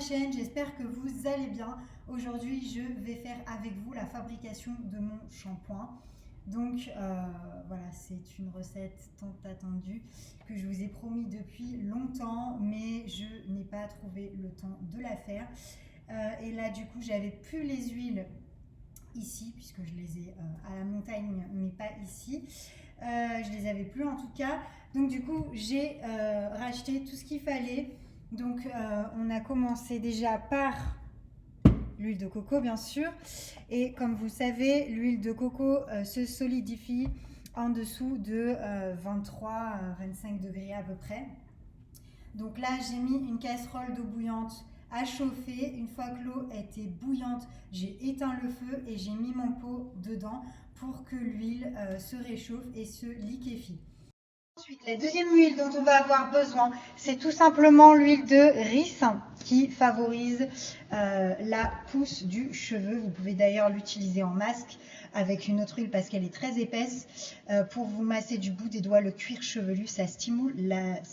chaîne, j'espère que vous allez bien. Aujourd'hui je vais faire avec vous la fabrication de mon shampoing. Donc voilà, c'est une recette tant attendue que je vous ai promis depuis longtemps, mais je n'ai pas trouvé le temps de la faire. Et là du coup j'avais plus les huiles ici puisque je les ai à la montagne mais pas ici. Je les avais plus en tout cas, donc du coup j'ai racheté tout ce qu'il fallait. Donc on a commencé déjà par l'huile de coco bien sûr, et comme vous savez l'huile de coco se solidifie en dessous de 23-25 degrés à peu près. Donc là j'ai mis une casserole d'eau bouillante à chauffer. Une fois que l'eau était bouillante, j'ai éteint le feu et j'ai mis mon pot dedans pour que l'huile se réchauffe et se liquéfie. Ensuite, la deuxième huile dont on va avoir besoin, c'est tout simplement l'huile de riz qui favorise la pousse du cheveu. Vous pouvez d'ailleurs l'utiliser en masque avec une autre huile parce qu'elle est très épaisse pour vous masser du bout des doigts le cuir chevelu. Ça stimule la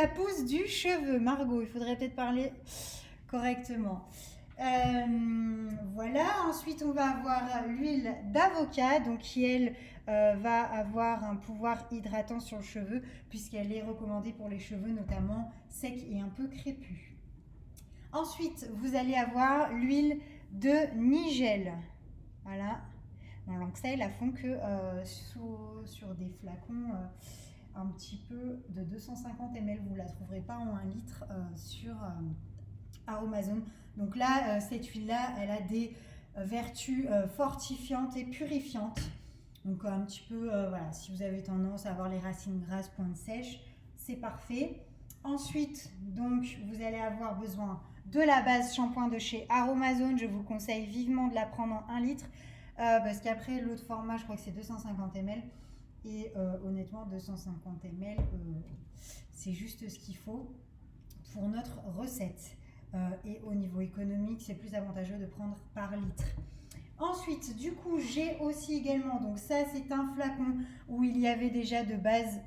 pousse du cheveu. Margot, il faudrait peut-être parler correctement. Voilà, ensuite on va avoir l'huile d'avocat, donc qui elle va avoir un pouvoir hydratant sur le cheveu puisqu'elle est recommandée pour les cheveux notamment secs et un peu crépus. Ensuite vous allez avoir l'huile de nigel. Voilà, bon, donc ça ils la font que sur des flacons un petit peu de 250 ml. Vous ne la trouverez pas en 1 litre sur Aromazone. Donc là, cette huile-là, elle a des vertus fortifiantes et purifiantes. Donc un petit peu, voilà, si vous avez tendance à avoir les racines grasses, pointe sèche, c'est parfait. Ensuite, donc, vous allez avoir besoin de la base shampoing de chez Aromazone. Je vous conseille vivement de la prendre en 1 litre parce qu'après, l'autre format, je crois que c'est 250 ml. Et honnêtement, 250 ml, c'est juste ce qu'il faut pour notre recette. Et au niveau économique, c'est plus avantageux de prendre par litre. Ensuite, du coup, j'ai aussi également, donc ça c'est un flacon où il y avait déjà de base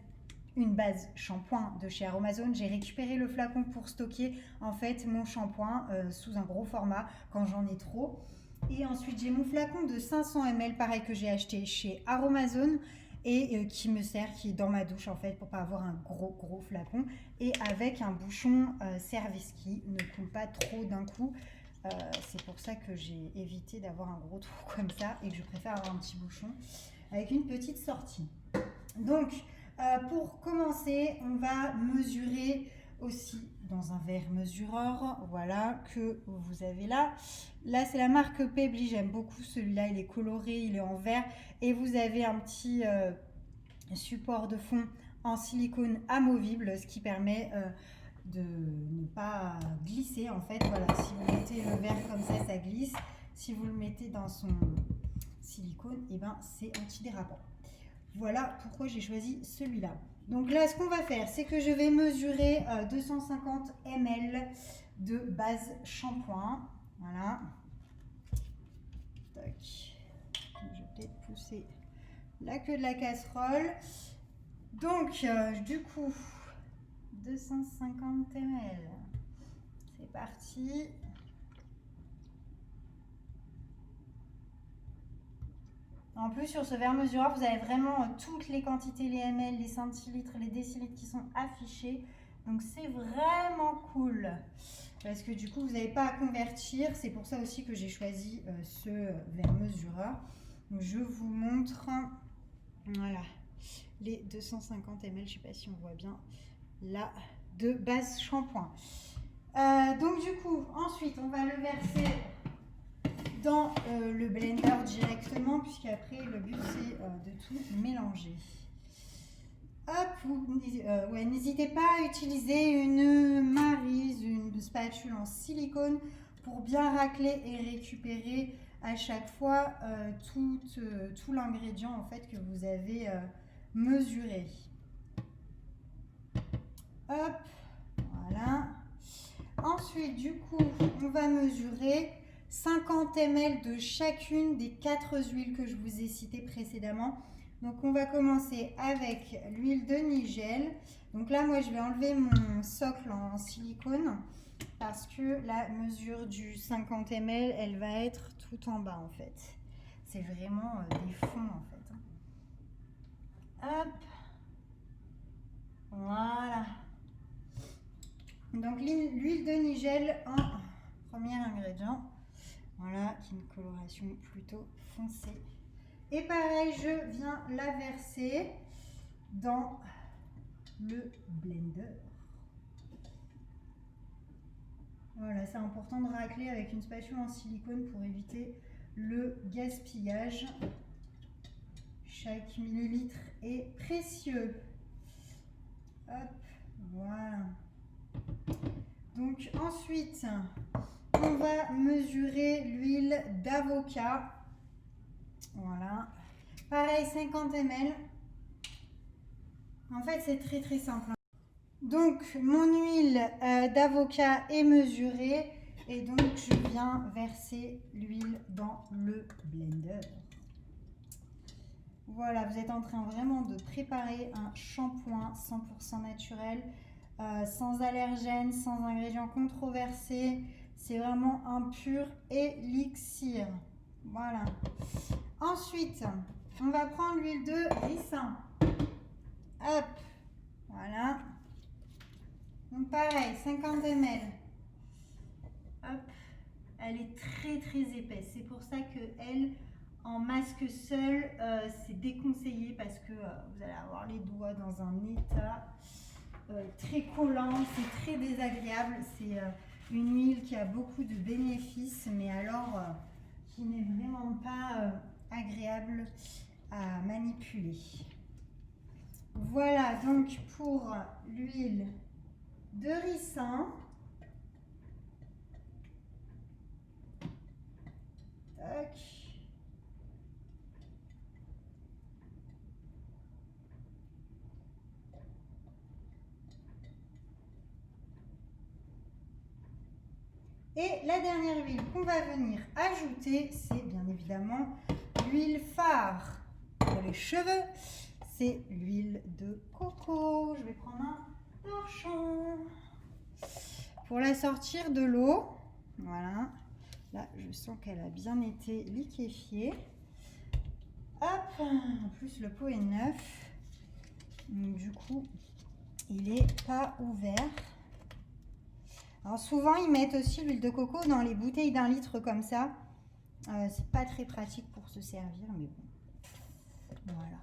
une base shampoing de chez Aromazone. J'ai récupéré le flacon pour stocker en fait mon shampoing sous un gros format quand j'en ai trop. Et ensuite, j'ai mon flacon de 500 ml, pareil, que j'ai acheté chez Aromazone et qui me sert, qui est dans ma douche en fait pour pas avoir un gros flacon, et avec un bouchon service qui ne coule pas trop d'un coup. C'est pour ça que j'ai évité d'avoir un gros trou comme ça et que je préfère avoir un petit bouchon avec une petite sortie. Donc pour commencer, on va mesurer aussi dans un verre mesureur, voilà, que vous avez là. Là, c'est la marque Pebly, j'aime beaucoup celui-là, il est coloré, il est en vert, et vous avez un petit support de fond en silicone amovible, ce qui permet de ne pas glisser en fait. Voilà, si vous mettez le verre comme ça glisse. Si vous le mettez dans son silicone, et ben c'est antidérapant. Voilà pourquoi j'ai choisi celui-là. Donc là, ce qu'on va faire, c'est que je vais mesurer 250 ml de base shampoing. Voilà. Tac. Je vais peut-être pousser la queue de la casserole. Donc, du coup, 250 ml. C'est parti. En plus, sur ce verre mesureur, vous avez vraiment toutes les quantités, les ml, les centilitres, les décilitres qui sont affichés. Donc, c'est vraiment cool. Parce que du coup, vous n'avez pas à convertir. C'est pour ça aussi que j'ai choisi ce verre mesureur. Donc, je vous montre, voilà, les 250 ml. Je ne sais pas si on voit bien là, de base shampoing. Donc, du coup, ensuite, on va le verser dans le blender directement, puisqu'après le but c'est de tout mélanger. Hop, ouais, n'hésitez pas à utiliser une maryse, une spatule en silicone pour bien racler et récupérer à chaque fois tout l'ingrédient en fait que vous avez mesuré. Hop, voilà. Ensuite, du coup, on va mesurer 50 ml de chacune des 4 huiles que je vous ai citées précédemment. Donc on va commencer avec l'huile de nigel. Donc là, moi, je vais enlever mon socle en silicone parce que la mesure du 50 ml, elle va être tout en bas en fait. C'est vraiment des fonds en fait. Hop. Voilà. Donc l'huile de nigel en premier ingrédient. Voilà, qui est une coloration plutôt foncée. Et pareil, je viens la verser dans le blender. Voilà, c'est important de racler avec une spatule en silicone pour éviter le gaspillage. Chaque millilitre est précieux. Hop, voilà. Donc ensuite, on va mesurer l'huile d'avocat. Voilà. Pareil, 50 ml. En fait, c'est très simple. Donc, mon huile d'avocat est mesurée et donc je viens verser l'huile dans le blender. Voilà, vous êtes en train vraiment de préparer un shampoing 100% naturel, sans allergènes, sans ingrédients controversés. C'est vraiment un pur élixir. Voilà. Ensuite, on va prendre l'huile de ricin. Hop, voilà. Donc pareil, 50 ml. Hop, elle est très épaisse. C'est pour ça que elle, en masque seul, c'est déconseillé parce que vous allez avoir les doigts dans un état très collant, c'est très désagréable. C'est une huile qui a beaucoup de bénéfices, mais alors qui n'est vraiment pas agréable à manipuler. Voilà donc pour l'huile de ricin. Tac. Et la dernière huile qu'on va venir ajouter, c'est bien évidemment l'huile phare pour les cheveux. C'est l'huile de coco. Je vais prendre un torchon pour la sortir de l'eau. Voilà. Là, je sens qu'elle a bien été liquéfiée. Hop. En plus, le pot est neuf. Donc, du coup, il n'est pas ouvert. Alors souvent, ils mettent aussi l'huile de coco dans les bouteilles d'1 litre comme ça. C'est pas très pratique pour se servir, mais bon. Voilà.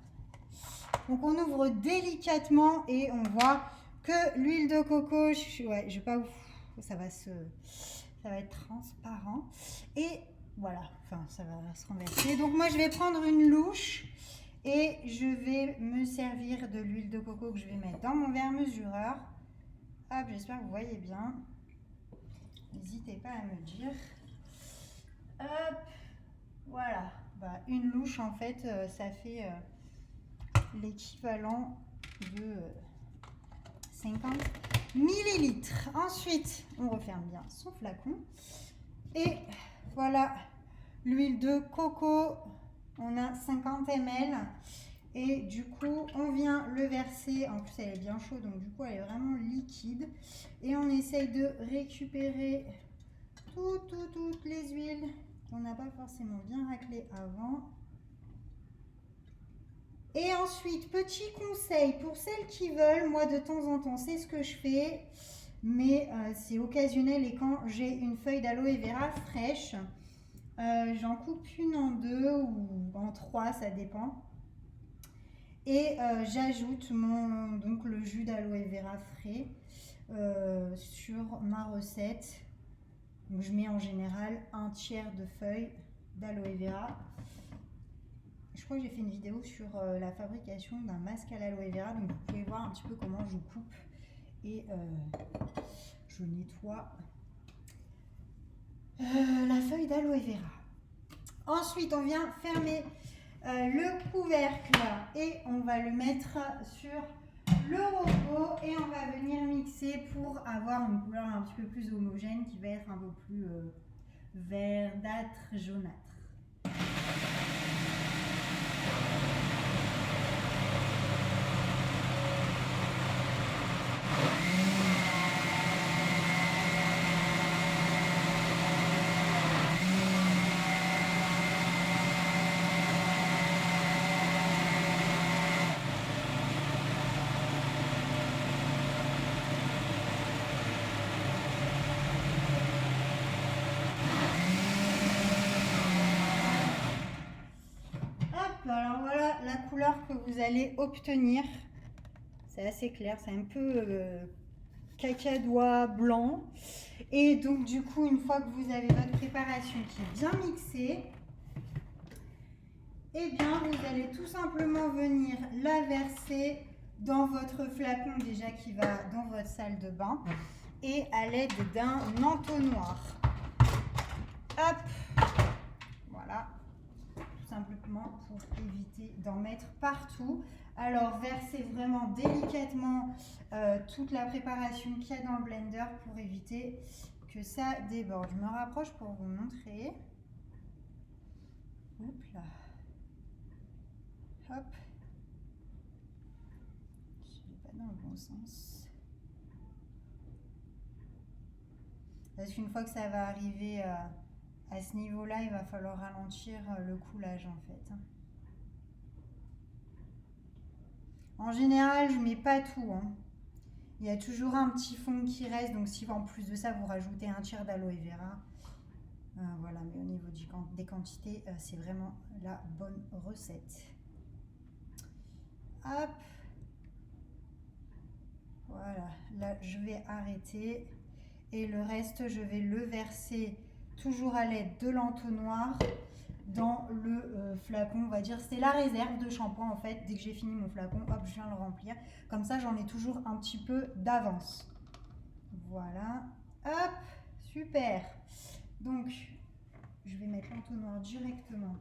Donc on ouvre délicatement et on voit que l'huile de coco, ouais, je vais pas, ça va être transparent. Et voilà, enfin ça va se renverser. Donc moi je vais prendre une louche et je vais me servir de l'huile de coco que je vais mettre dans mon verre mesureur. Hop, j'espère que vous voyez bien. N'hésitez pas à me dire. Hop, voilà. Bah, une louche, en fait, ça fait l'équivalent de 50 millilitres. Ensuite, on referme bien son flacon. Et voilà, l'huile de coco. On a 50 ml. Et du coup, on vient le verser. En plus, elle est bien chaude, donc du coup, elle est vraiment liquide. Et on essaye de récupérer toutes les huiles qu'on n'a pas forcément bien raclées avant. Et ensuite, petit conseil pour celles qui veulent, moi de temps en temps, c'est ce que je fais, mais c'est occasionnel et quand j'ai une feuille d'aloe vera fraîche, j'en coupe une en 2 ou en 3, ça dépend. Et j'ajoute donc le jus d'aloe vera frais sur ma recette. Donc, je mets en général un tiers de feuilles d'aloe vera. Je crois que j'ai fait une vidéo sur la fabrication d'un masque à l'aloe vera. Donc vous pouvez voir un petit peu comment je coupe et je nettoie la feuille d'aloe vera. Ensuite, on vient fermer le couvercle et on va le mettre sur le robot et on va venir mixer pour avoir une couleur un petit peu plus homogène qui va être un peu plus verdâtre, jaunâtre. couleur que vous allez obtenir. C'est assez clair, c'est un peu cacadois blanc. Et donc du coup, une fois que vous avez votre préparation qui est bien mixée, eh bien vous allez tout simplement venir la verser dans votre flacon déjà qui va dans votre salle de bain et à l'aide d'un entonnoir. Hop, voilà, tout simplement pour éviter d'en mettre partout. Alors versez vraiment délicatement toute la préparation qu'il y a dans le blender pour éviter que ça déborde. Je me rapproche pour vous montrer. Hop là. Hop. Je ne vais pas dans le bon sens. Parce qu'une fois que ça va arriver à ce niveau-là, il va falloir ralentir le coulage en fait. En général, je ne mets pas tout. Il y a toujours un petit fond qui reste, donc si en plus de ça, vous rajoutez un tiers d'aloe vera, voilà, mais au niveau des quantités, c'est vraiment la bonne recette. Hop. Voilà, là, je vais arrêter. Et le reste, je vais le verser toujours à l'aide de l'entonnoir dans le flacon, on va dire. C'est la réserve de shampoing en fait. Dès que j'ai fini mon flacon, hop, je viens le remplir. Comme ça, j'en ai toujours un petit peu d'avance. Voilà. Hop, super. Donc, je vais mettre l'entonnoir directement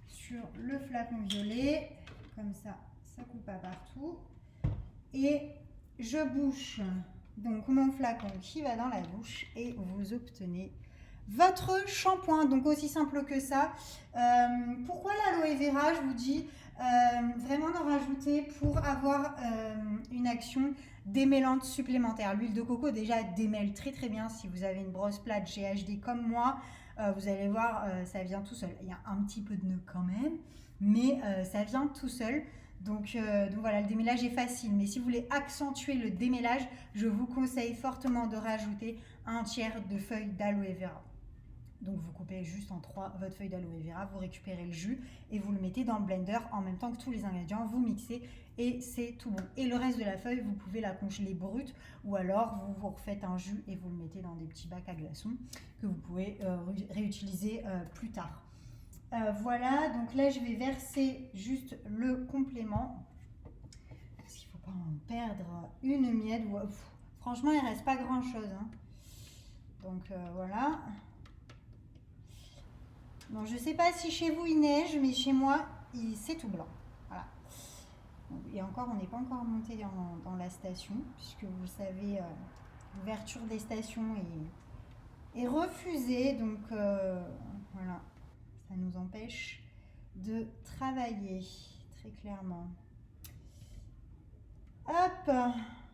sur le flacon violet. Comme ça, ça ne coule pas partout. Et je bouche donc mon flacon qui va dans la bouche et vous obtenez votre shampoing. Donc aussi simple que ça. Pourquoi l'aloe vera? Je vous dis vraiment d'en rajouter pour avoir une action démêlante supplémentaire. L'huile de coco déjà démêle très très bien. Si vous avez une brosse plate GHD comme moi, vous allez voir, ça vient tout seul. Il y a un petit peu de nœud quand même, mais ça vient tout seul. Donc voilà, le démêlage est facile, mais si vous voulez accentuer le démêlage, je vous conseille fortement de rajouter un tiers de feuilles d'aloe vera. Donc vous coupez juste en 3 votre feuille d'aloe vera, vous récupérez le jus et vous le mettez dans le blender en même temps que tous les ingrédients, vous mixez et c'est tout bon. Et le reste de la feuille, vous pouvez la congeler brute ou alors vous refaites un jus et vous le mettez dans des petits bacs à glaçons que vous pouvez réutiliser plus tard. Voilà, donc là je vais verser juste le complément parce qu'il ne faut pas en perdre une miette. Franchement, il ne reste pas grand chose. Donc voilà. Bon, je ne sais pas si chez vous il neige, mais chez moi c'est tout blanc. Voilà. Et encore, on n'est pas encore monté dans la station, puisque vous le savez, l'ouverture des stations est refusée. Donc voilà. Ça nous empêche de travailler, très clairement. Hop,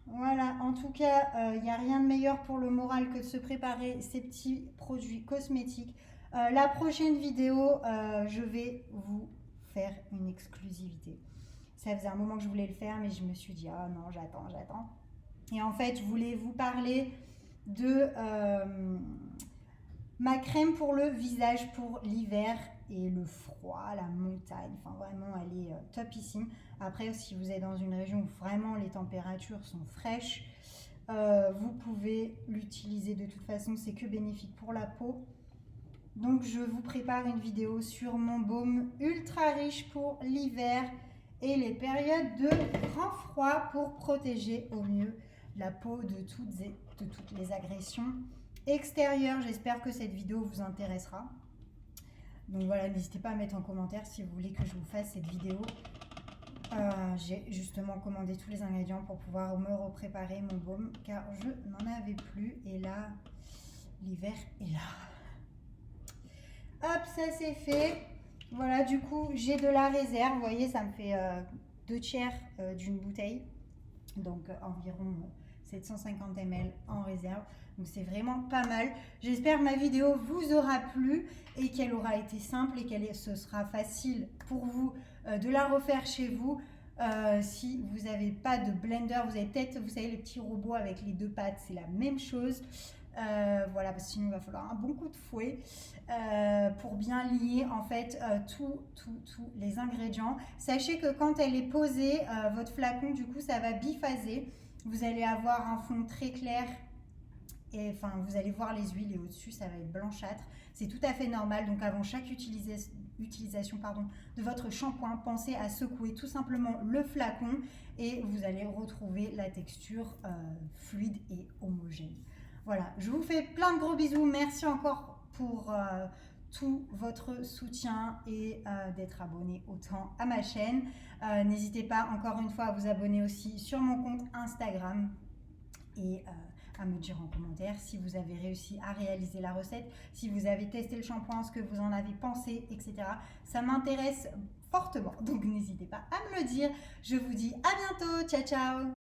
voilà. En tout cas, il n'y a rien de meilleur pour le moral que de se préparer ces petits produits cosmétiques. La prochaine vidéo, je vais vous faire une exclusivité. Ça faisait un moment que je voulais le faire, mais je me suis dit, ah non, j'attends. Et en fait, je voulais vous parler de ma crème pour le visage pour l'hiver et le froid, la montagne. Enfin, vraiment, elle est topissime. Après, si vous êtes dans une région où vraiment les températures sont fraîches, vous pouvez l'utiliser de toute façon. C'est que bénéfique pour la peau. Donc, je vous prépare une vidéo sur mon baume ultra riche pour l'hiver et les périodes de grand froid pour protéger au mieux la peau de toutes les agressions extérieures. J'espère que cette vidéo vous intéressera. Donc voilà, n'hésitez pas à mettre en commentaire si vous voulez que je vous fasse cette vidéo. J'ai justement commandé tous les ingrédients pour pouvoir me repréparer mon baume car je n'en avais plus et là, l'hiver est là. Hop, ça c'est fait. Voilà, du coup, j'ai de la réserve. Vous voyez, ça me fait 2 tiers d'une bouteille. Donc, environ 750 ml en réserve. Donc, c'est vraiment pas mal. J'espère que ma vidéo vous aura plu et qu'elle aura été simple et ce sera facile pour vous de la refaire chez vous. Si vous n'avez pas de blender, vous avez peut-être, vous savez, les petits robots avec les 2 pattes, c'est la même chose. Voilà, parce que sinon il va falloir un bon coup de fouet pour bien lier en fait tous les ingrédients. Sachez que quand elle est posée, votre flacon, du coup, ça va biphaser. Vous allez avoir un fond très clair et enfin vous allez voir les huiles et au-dessus ça va être blanchâtre. C'est tout à fait normal. Donc avant chaque utilisation de votre shampoing, pensez à secouer tout simplement le flacon et vous allez retrouver la texture fluide et homogène. Voilà, je vous fais plein de gros bisous. Merci encore pour tout votre soutien et d'être abonné autant à ma chaîne. N'hésitez pas encore une fois à vous abonner aussi sur mon compte Instagram et à me dire en commentaire si vous avez réussi à réaliser la recette, si vous avez testé le shampoing, ce que vous en avez pensé, etc. Ça m'intéresse fortement, donc n'hésitez pas à me le dire. Je vous dis à bientôt, ciao ciao.